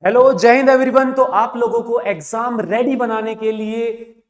Hello, जय Hind everyone. तो आप लोगों को एग्जाम रेडी बनाने के लिए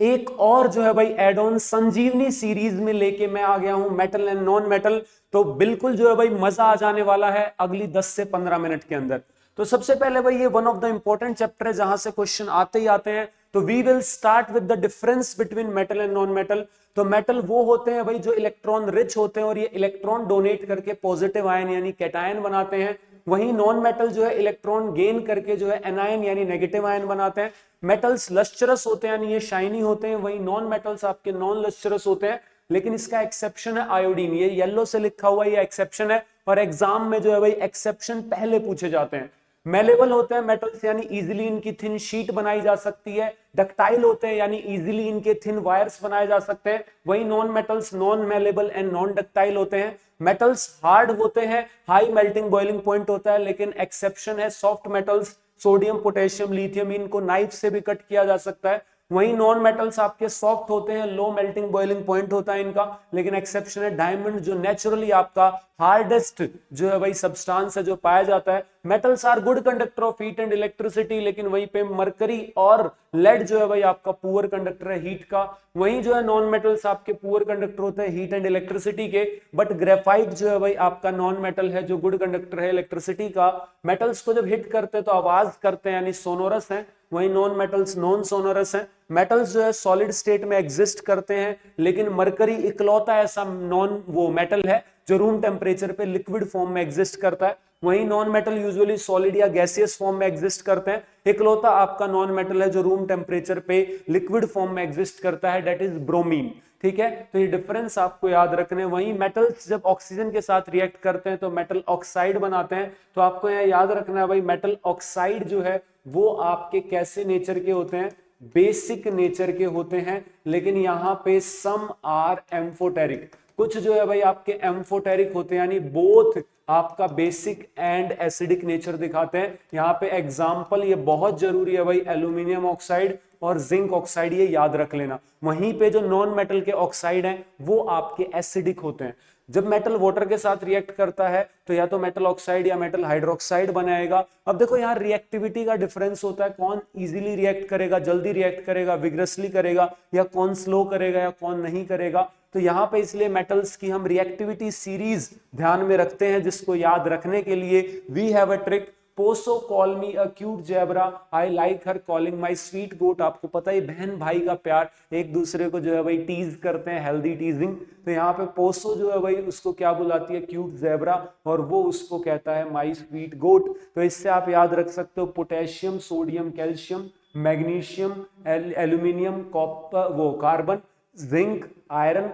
एक और जो है भाई एड ऑन संजीवनी सीरीज में लेके मैं आ गया हूं, मेटल एंड नॉन मेटल। तो बिल्कुल जो है भाई मजा आ जाने वाला है अगली 10 से 15 मिनट के अंदर। तो सबसे पहले भाई ये one of the important chapter है जहां से क्वेश्चन आते ही आते हैं। तो we will start with the difference between metal and non metal. तो मेटल वो होते हैं भाई जो इलेक्ट्रॉन रिच होते हैं और ये इलेक्ट्रॉन डोनेट करके पॉजिटिव आयन यानी कैटायन बनाते हैं। वहीं नॉन मेटल जो है इलेक्ट्रॉन गेन करके जो है एनायन यानी नेगेटिव आयन बनाते हैं। मेटल्स लश्चरस होते हैं यानी ये शाइनी होते हैं, वहीं नॉन मेटल्स आपके नॉन लश्चरस होते हैं। लेकिन इसका एक्सेप्शन है आयोडीन, ये येलो से लिखा हुआ ये एक्सेप्शन है और एग्जाम में जो है भाई एक्सेप्शन पहले पूछे जाते हैं। मेलेबल होते हैं मेटल्स यानी इजीली इनकी थिन शीट बनाई जा सकती है। डक्टाइल होते हैं यानी इजीली इनके थिन वायर्स बनाए जा सकते हैं। वही non metals non malleable and non ductile होते हैं। मेटल्स हार्ड होते हैं, हाई मेल्टिंग बॉइलिंग पॉइंट होता है, लेकिन एक्सेप्शन है soft metals sodium potassium lithium, इनको नाइफ से भी कट किया जा सकता है। वहीं नॉन मेटल्स आपके सॉफ्ट होते हैं, लो मेल्टिंग बॉइलिंग पॉइंट होता है इनका, लेकिन एक्सेप्शन है डायमंड जो नेचुरली आपका हार्डेस्ट जो है भाई सब्सटेंस है जो पाया जाता है। Metals are good conductor of heat and electricity, लेकिन वहीं पे मरकरी और लेड जो है भाई आपका पुअर कंडक्टर है हीट का। वहीं जो है नॉन मेटल्स आपके पुअर कंडक्टर होते हैं हीट एंड इलेक्ट्रिसिटी के, बट ग्रेफाइट जो है भाई आपका नॉन मेटल है जो गुड कंडक्टर है इलेक्ट्रिसिटी का। मेटल्स को जब हिट करते हैं तो आवाज करते हैं यानी सोनोरस है, वहीं नॉन मेटल्स नॉन सोनोरस है। मेटल्स जो है सॉलिड स्टेट में एग्जिस्ट करते हैं, लेकिन मरकरी इकलौता ऐसा नॉन वो मेटल है जो रूम टेम्परेचर पे लिक्विड फॉर्म में एग्जिस्ट करता है। वहीं नॉन मेटल यूजुअली सॉलिड या गैसियस फॉर्म में एग्जिस्ट करते हैं। इकलौता आपका नॉन मेटल है जो रूम टेम्परेचर पे लिक्विड फॉर्म में एग्जिस्ट करता है, डेट इज ब्रोमीन। ठीक है, तो ये डिफरेंस आपको याद रखने। वहीं मेटल्स जब ऑक्सीजन के साथ रिएक्ट करते हैं तो मेटल ऑक्साइड बनाते हैं। तो आपको यह याद रखना है भाई मेटल ऑक्साइड जो है वो आपके कैसे नेचर के होते हैं, बेसिक नेचर के होते हैं। लेकिन यहाँ पे सम आर एम्फोटेरिक, कुछ जो है भाई आपके एम्फोटेरिक होते हैं यानी बोथ आपका बेसिक एंड एसिडिक नेचर दिखाते हैं। यहाँ पे एग्जाम्पल ये बहुत जरूरी है भाई, एल्यूमिनियम ऑक्साइड और जिंक ऑक्साइड, ये याद रख लेना। वहीं पे जो नॉन मेटल के ऑक्साइड हैं वो आपके एसिडिक होते हैं। जब मेटल वाटर के साथ रिएक्ट करता है तो या तो मेटल ऑक्साइड या मेटल हाइड्रोक्साइड बनाएगा। अब देखो यहाँ रिएक्टिविटी का डिफरेंस होता है, कौन इजीली रिएक्ट करेगा, जल्दी रिएक्ट करेगा, विग्रसली करेगा, या कौन स्लो करेगा या कौन नहीं करेगा। तो यहाँ पे इसलिए मेटल्स की हम रिएक्टिविटी सीरीज ध्यान में रखते हैं, जिसको याद रखने के लिए वी हैव अ ट्रिक। पोसो call me a cute zebra, I like her calling my sweet goat. आपको पता है बहन भाई का प्यार, एक दूसरे को जो है भाई टीज करते हैं, हेल्दी टीजिंग। तो यहाँ पे पोसो जो है भाई उसको क्या बुलाती है, क्यूट जेब्रा, और वो उसको कहता है माई स्वीट गोट। तो इससे आप याद रख सकते हो potassium sodium calcium magnesium aluminium copper वो carbon zinc iron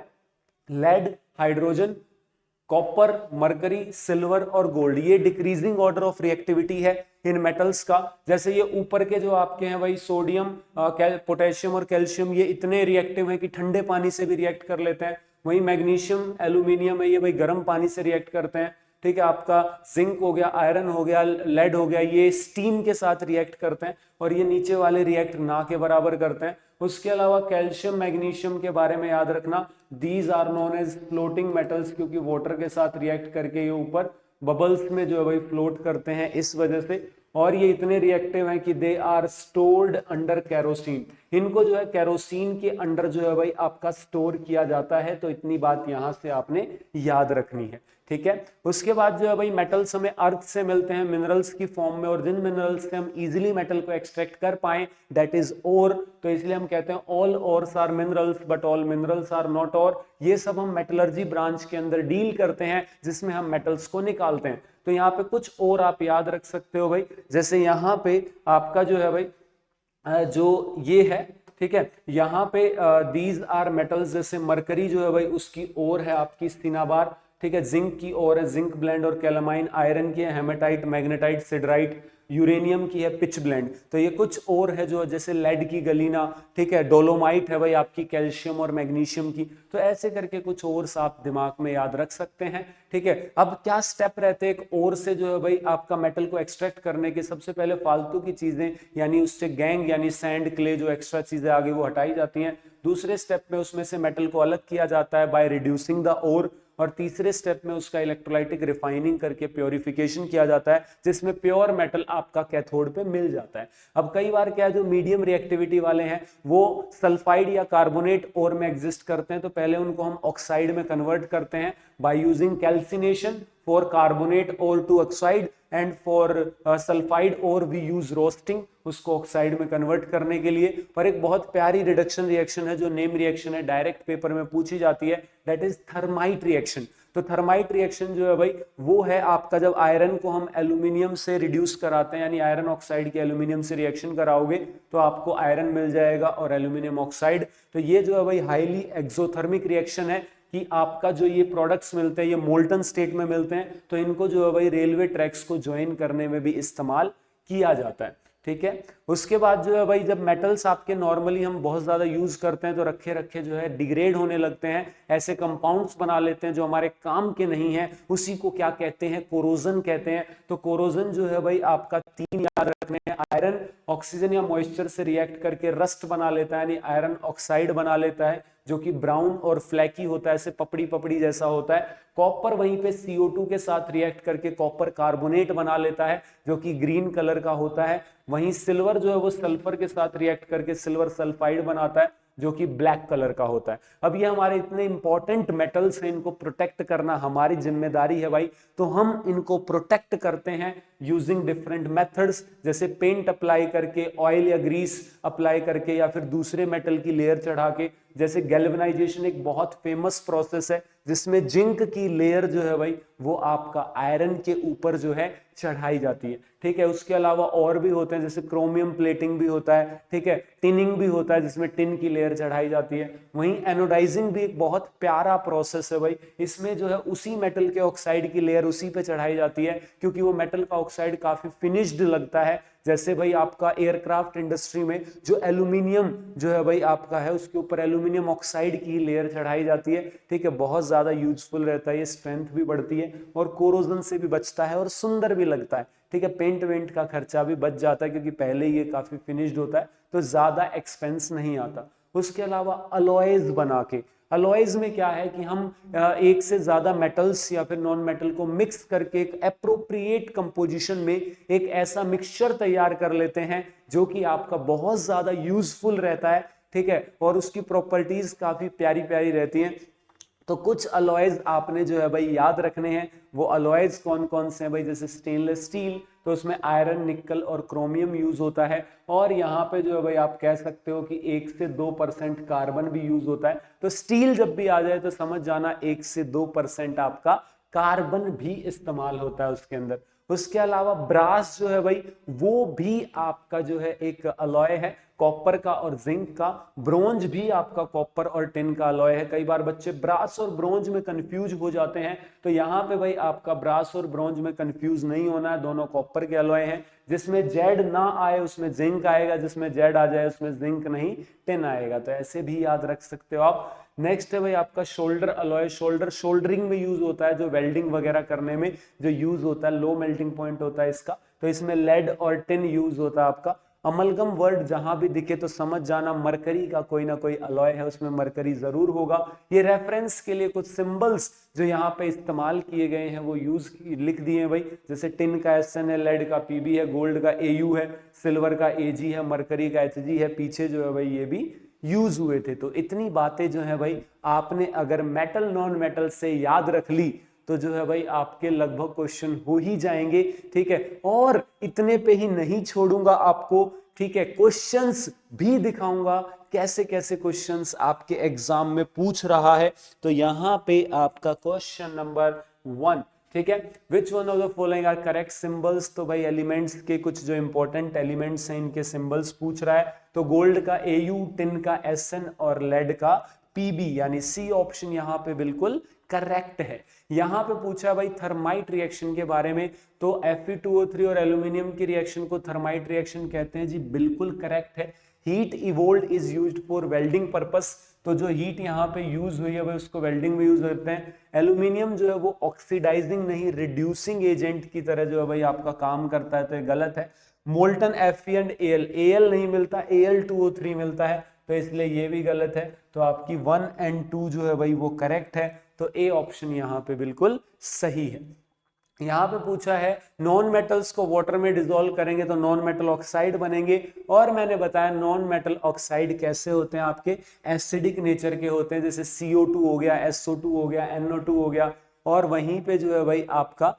lead hydrogen copper mercury silver और गोल्ड, ये डिक्रीजिंग ऑर्डर ऑफ रिएक्टिविटी है इन मेटल्स का। जैसे ये ऊपर के जो आपके हैं भाई सोडियम पोटेशियम और कैल्शियम, ये इतने रिएक्टिव हैं कि ठंडे पानी से भी रिएक्ट कर लेते हैं। वहीं मैग्नीशियम एल्यूमिनियम है, ये भाई गर्म पानी से रिएक्ट करते हैं। ठीक है, आपका जिंक हो गया, आयरन हो गया, लेड हो गया, ये स्टीम के साथ रिएक्ट करते हैं और ये नीचे वाले रिएक्ट ना के बराबर करते हैं। उसके अलावा कैल्शियम मैग्नीशियम के बारे में याद रखना, these are known as floating metals, क्योंकि वाटर के साथ रिएक्ट करके ये ऊपर बबल्स में जो है भाई फ्लोट करते हैं इस वजह से। और ये इतने रिएक्टिव हैं कि they are stored under kerosene, इनको जो है कैरोसिन के अंडर जो है भाई आपका स्टोर किया जाता है। तो इतनी बात यहां से आपने याद रखनी है। ठीक है, उसके बाद जो है भाई मेटल्स हमें अर्थ से मिलते हैं मिनरल्स की फॉर्म में, और जिन मिनरल्स से हम इजीली मेटल को एक्सट्रैक्ट कर पाए दैट इज ओर। तो इसलिए हम कहते हैं all ores are minerals but all minerals are not ore. ये सब हम मेटलर्जी ब्रांच के अंदर डील करते हैं जिसमें हम मेटल्स को निकालते हैं। तो यहाँ पे कुछ और आप याद रख सकते हो भाई, जैसे यहाँ पे आपका जो है भाई जो ये है, ठीक है, यहाँ पे दीज आर मेटल्स, जैसे मरकरी जो है भाई उसकी ओर है आपकी सिनाबार। ठीक है, जिंक की ओर है जिंक ब्लेंड और कैलामाइन, आयरन की है हेमेटाइट मैग्नेटाइट सिडराइट, यूरेनियम की है पिच ब्लेंड। तो ये कुछ और है जो जैसे लेड की गलीना, ठीक है, डोलोमाइट है भाई आपकी कैल्शियम और मैग्नीशियम की। तो ऐसे करके कुछ और आप दिमाग में याद रख सकते हैं। ठीक है, अब क्या स्टेप रहते हैं एक और से जो है भाई आपका मेटल को एक्सट्रैक्ट करने के। सबसे पहले फालतू की चीजें यानी उससे गैंग यानी सैंड क्ले जो एक्स्ट्रा चीजें आगे वो हटाई जाती हैं। दूसरे स्टेप में उसमें से मेटल को अलग किया जाता है बाय रिड्यूसिंग द ओर। और तीसरे स्टेप में उसका इलेक्ट्रोलाइटिक रिफाइनिंग करके प्योरिफिकेशन किया जाता है, जिसमें प्योर मेटल आपका कैथोड पे मिल जाता है। अब कई बार क्या है, जो मीडियम रिएक्टिविटी वाले हैं वो सल्फाइड या कार्बोनेट ओर में एग्जिस्ट करते हैं, तो पहले उनको हम ऑक्साइड में कन्वर्ट करते हैं by using calcination for carbonate ore to oxide and for sulfide ore we use roasting, उसको ऑक्साइड में कन्वर्ट करने के लिए। पर एक बहुत प्यारी रिडक्शन रिएक्शन है जो नेम रिएक्शन है, डायरेक्ट पेपर में पूछी जाती है, दैट इज थर्माइट रिएक्शन। तो थर्माइट रिएक्शन जो है भाई वो है आपका जब आयरन को हम एल्यूमिनियम से रिड्यूस कराते हैं, यानी आयरन ऑक्साइड के एल्यूमिनियम से रिएक्शन कराओगे तो आपको आयरन मिल जाएगा और एल्यूमिनियम ऑक्साइड। तो ये जो है भाई हाईली एक्सोथर्मिक रिएक्शन है कि आपका जो ये प्रोडक्ट्स मिलते हैं ये मोल्टन स्टेट में मिलते हैं, तो इनको जो है भाई रेलवे ट्रैक्स को ज्वाइन करने में भी इस्तेमाल किया जाता है। ठीक है, उसके बाद जो है भाई जब मेटल्स आपके नॉर्मली हम बहुत ज्यादा यूज करते हैं तो रखे रखे जो है डिग्रेड होने लगते हैं, ऐसे कंपाउंड्स बना लेते हैं जो हमारे काम के नहीं है, उसी को क्या कहते हैं, कोरोजन कहते हैं। तो कोरोजन जो है भाई आपका 3 याद रखने हैं, आयरन ऑक्सीजन या मॉइस्चर से रिएक्ट करके रस्ट बना लेता है, यानी आयरन ऑक्साइड बना लेता है जो कि ब्राउन और फ्लैकी होता है, ऐसे पपड़ी पपड़ी जैसा होता है। कॉपर वहीं पे CO2 के साथ रिएक्ट करके कॉपर कार्बोनेट बना लेता है जो कि ग्रीन कलर का होता है। वहीं सिल्वर जो है वो सल्फर के साथ रिएक्ट करके सिल्वर सल्फाइड बनाता है जो कि ब्लैक कलर का होता है। अब ये हमारे इतने इंपॉर्टेंट मेटल्स हैं, इनको प्रोटेक्ट करना हमारी जिम्मेदारी है भाई, तो हम इनको प्रोटेक्ट करते हैं यूजिंग डिफरेंट मेथड्स, जैसे पेंट अप्लाई करके, ऑयल या ग्रीस अप्लाई करके, या फिर दूसरे मेटल की लेयर चढ़ा के। जैसे गैल्वेनाइजेशन एक बहुत फेमस प्रोसेस है जिसमें जिंक की लेयर जो है भाई वो आपका आयरन के ऊपर जो है चढ़ाई जाती है। ठीक है, उसके अलावा और भी होते हैं, जैसे क्रोमियम प्लेटिंग भी होता है, ठीक है, टिनिंग भी होता है जिसमें टिन की लेयर चढ़ाई जाती है। वहीं एनोडाइजिंग भी एक बहुत प्यारा प्रोसेस है भाई, इसमें जो है उसी मेटल के ऑक्साइड की लेयर उसी पे चढ़ाई जाती है क्योंकि वो मेटल का ऑक्साइड काफी फिनिश्ड लगता है। जैसे भाई आपका एयरक्राफ्ट इंडस्ट्री में जो एल्यूमिनियम जो है भाई आपका है उसके ऊपर एल्यूमिनियम ऑक्साइड की लेयर चढ़ाई जाती है। ठीक है, बहुत ज्यादा यूजफुल रहता है, ये स्ट्रेंथ भी बढ़ती है और कोरोजन से भी बचता है और सुंदर भी लगता है। ठीक है, पेंट वेंट का खर्चा भी बच जाता है क्योंकि पहले ये काफी फिनिश्ड होता है तो ज्यादा एक्सपेंस नहीं आता। उसके अलावा अलॉयज बना के, अलॉयज में क्या है कि हम एक से ज्यादा मेटल्स या फिर नॉन मेटल को मिक्स करके एक एप्रोप्रिएट कंपोजिशन में एक ऐसा मिक्सचर तैयार कर लेते हैं जो कि आपका बहुत ज्यादा यूजफुल रहता है। ठीक है, और उसकी प्रॉपर्टीज काफी प्यारी प्यारी रहती हैं। तो कुछ अलॉयज आपने जो है भाई याद रखने हैं। वो अलॉयज कौन कौन से हैं भाई, जैसे स्टेनलेस स्टील, तो उसमें आयरन, निकल और क्रोमियम यूज होता है। और यहाँ पे जो है भाई आप कह सकते हो कि 1 से 2% कार्बन भी यूज होता है। तो स्टील जब भी आ जाए तो समझ जाना 1 से 2% आपका कार्बन भी इस्तेमाल होता है उसके अंदर। उसके अलावा ब्रास जो है भाई वो भी आपका जो है एक अलॉय है, कॉपर का और जिंक का। ब्रोंज भी आपका कॉपर और टिन का अलॉय है। कई बार बच्चे ब्रास और ब्रोंज में कंफ्यूज हो जाते हैं, तो यहाँ पे भाई आपका ब्रास और ब्रोंज में कंफ्यूज नहीं होना है, दोनों कॉपर के अलॉय हैं। जिसमें जेड ना आए उसमें जिंक आएगा, जिसमें जेड आ जाए उसमें जिंक नहीं टिन आएगा। तो ऐसे भी याद रख सकते हो आप। नेक्स्ट है भाई आपका शोल्डर अलॉय। शोल्डर शोल्डरिंग में यूज होता है, जो वेल्डिंग वगैरह करने में जो यूज होता है, लो मेल्टिंग पॉइंट होता है इसका, तो इसमें लेड और टिन यूज होता है आपका। अमलगम वर्ड जहां भी दिखे तो समझ जाना मरकरी का कोई ना कोई अलॉय है, उसमें मरकरी जरूर होगा। ये रेफरेंस के लिए कुछ सिंबल्स जो यहाँ पे इस्तेमाल किए गए हैं वो यूज लिख दिए हैं भाई, जैसे टिन का SN है, लेड का PB है, गोल्ड का AU है, सिल्वर का AG है, मरकरी का HG है। पीछे जो है भाई ये भी यूज हुए थे। तो इतनी बातें जो है भाई आपने अगर मेटल नॉन मेटल से याद रख ली तो जो है भाई आपके लगभग क्वेश्चन हो ही जाएंगे। ठीक है, और इतने पे ही नहीं छोड़ूंगा आपको। ठीक है, क्वेश्चंस भी दिखाऊंगा कैसे कैसे क्वेश्चंस आपके एग्जाम में पूछ रहा है। तो यहां पे आपका क्वेश्चन नंबर 1, ठीक है, which one of the following are correct symbols. तो भाई एलिमेंट्स के कुछ जो इंपॉर्टेंट एलिमेंट्स हैं इनके सिंबल्स पूछ रहा है। तो गोल्ड का AU, टिन का SN और लेड का PB, यानी C ऑप्शन यहाँ पे बिल्कुल करेक्ट है। यहां पे पूछा भाई थर्माइट रिएक्शन के बारे में, तो Fe2O3 और एल्यूमिनियम की रिएक्शन को थर्माइट रिएक्शन कहते हैं जी, बिल्कुल करेक्ट है। Heat evolved is used for welding purpose, तो जो हीट यहाँ पे यूज हुई है भाई उसको वेल्डिंग में यूज करते हैं। एल्यूमिनियम जो है वो ऑक्सीडाइजिंग नहीं रिड्यूसिंग एजेंट की तरह जो है भाई आपका काम करता है, तो ये गलत है। मोल्टन Fe एंड Al नहीं मिलता, Al2O3 मिलता है। तो इसलिए ये भी गलत है। तो आपकी 1 और 2 जो है भाई वो करेक्ट है, तो ए ऑप्शन यहाँ पे बिल्कुल सही है। यहाँ पे पूछा है नॉन मेटल्स को वाटर में डिसॉल्व करेंगे तो नॉन मेटल ऑक्साइड बनेंगे, और मैंने बताया नॉन मेटल ऑक्साइड कैसे होते हैं, आपके एसिडिक नेचर के होते हैं, जैसे CO2 हो गया, SO2 हो गया, NO2 हो गया। और वहीं पे जो है भाई आपका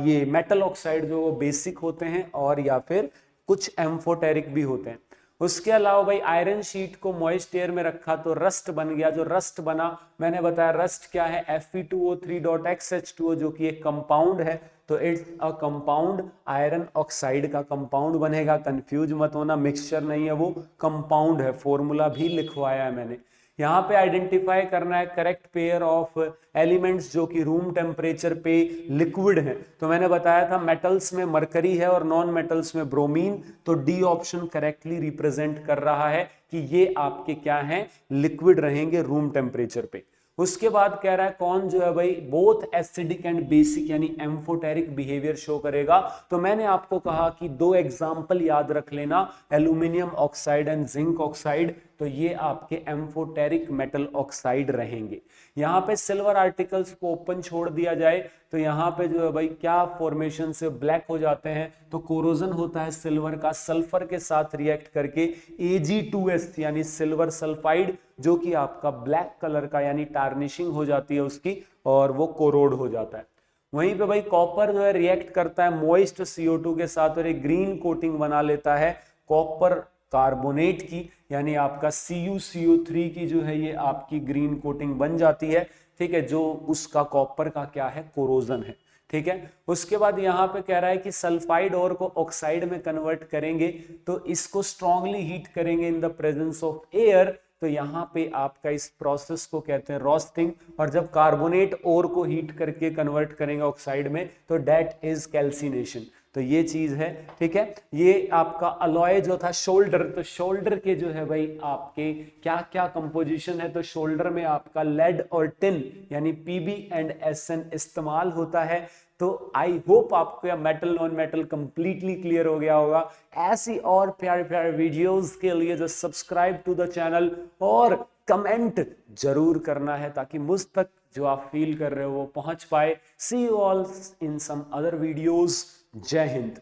ये मेटल ऑक्साइड जो वो बेसिक होते हैं और या फिर कुछ एम्फोटेरिक भी होते हैं। उसके अलावा भाई आयरन शीट को मॉइस्ट एयर में रखा तो रस्ट बन गया। जो रस्ट बना, मैंने बताया रस्ट क्या है, Fe2O3.XH2O, जो कि एक कंपाउंड है। तो it's a compound, iron oxide का कंपाउंड बनेगा। कंफ्यूज मत होना, मिक्सचर नहीं है, वो कंपाउंड है, फॉर्मूला भी लिखवाया है मैंने। यहाँ पे आइडेंटिफाई करना है करेक्ट पेयर ऑफ एलिमेंट्स जो कि रूम टेम्परेचर पे लिक्विड है। तो मैंने बताया था मेटल्स में मरकरी है और नॉन मेटल्स में ब्रोमीन, तो डी ऑप्शन करेक्टली रिप्रेजेंट कर रहा है कि ये आपके क्या हैं, लिक्विड रहेंगे रूम टेम्परेचर पे। उसके बाद कह रहा है कौन जो है भाई बोथ एसिडिक एंड बेसिक यानी एम्फोटेरिक बिहेवियर शो करेगा। तो मैंने आपको कहा कि 2 एग्जांपल याद रख लेना, aluminium oxide and zinc oxide, तो ये आपके एम्फोटेरिक मेटल ऑक्साइड रहेंगे। यहाँ पे सिल्वर आर्टिकल्स को ओपन छोड़ दिया जाए तो यहाँ पे जो है भाई क्या फॉर्मेशन से ब्लैक हो जाते हैं, तो कोरोजन होता है सिल्वर का सल्फर के साथ रिएक्ट करके Ag2S यानी सिल्वर सल्फाइड, जो कि आपका ब्लैक कलर का यानी टार्निशिंग हो जाती है उसकी और वो कोरोड हो जाता है। वहीं पे भाई कॉपर जो है रिएक्ट करता है मॉइस्ट CO2 के साथ और एक ग्रीन कोटिंग बना लेता है कॉपर कार्बोनेट की, यानी आपका CuCO3 की जो है ये आपकी ग्रीन कोटिंग बन जाती है, ठीक है, जो उसका कॉपर का क्या है, कोरोजन है, ठीक है। उसके बाद यहाँ पे कह रहा है कि सल्फाइड और को ऑक्साइड में कन्वर्ट करेंगे तो इसको स्ट्रांगली हीट करेंगे in the presence of air, तो यहाँ पे आपका इस प्रोसेस को कहते हैं रोस्टिंग। और जब कार्बोनेट और को हीट करके कन्वर्ट करेंगे ऑक्साइड में तो दैट इज कैल्सिनेशन। तो ये चीज है, ठीक है। ये आपका अलॉय जो था शोल्डर, तो शोल्डर के जो है भाई आपके क्या क्या कंपोजिशन है, तो शोल्डर में आपका लेड और टिन यानी Pb एंड Sn इस्तेमाल होता है। तो आई होप आपको यह metal non metal completely clear हो गया होगा। ऐसी और प्यारे प्यारे वीडियोस के लिए जो सब्सक्राइब टू द चैनल और कमेंट जरूर करना है ताकि मुझ तक जो आप फील कर रहे हो वो पहुंच पाए। See you all in some other videos. जय हिंद।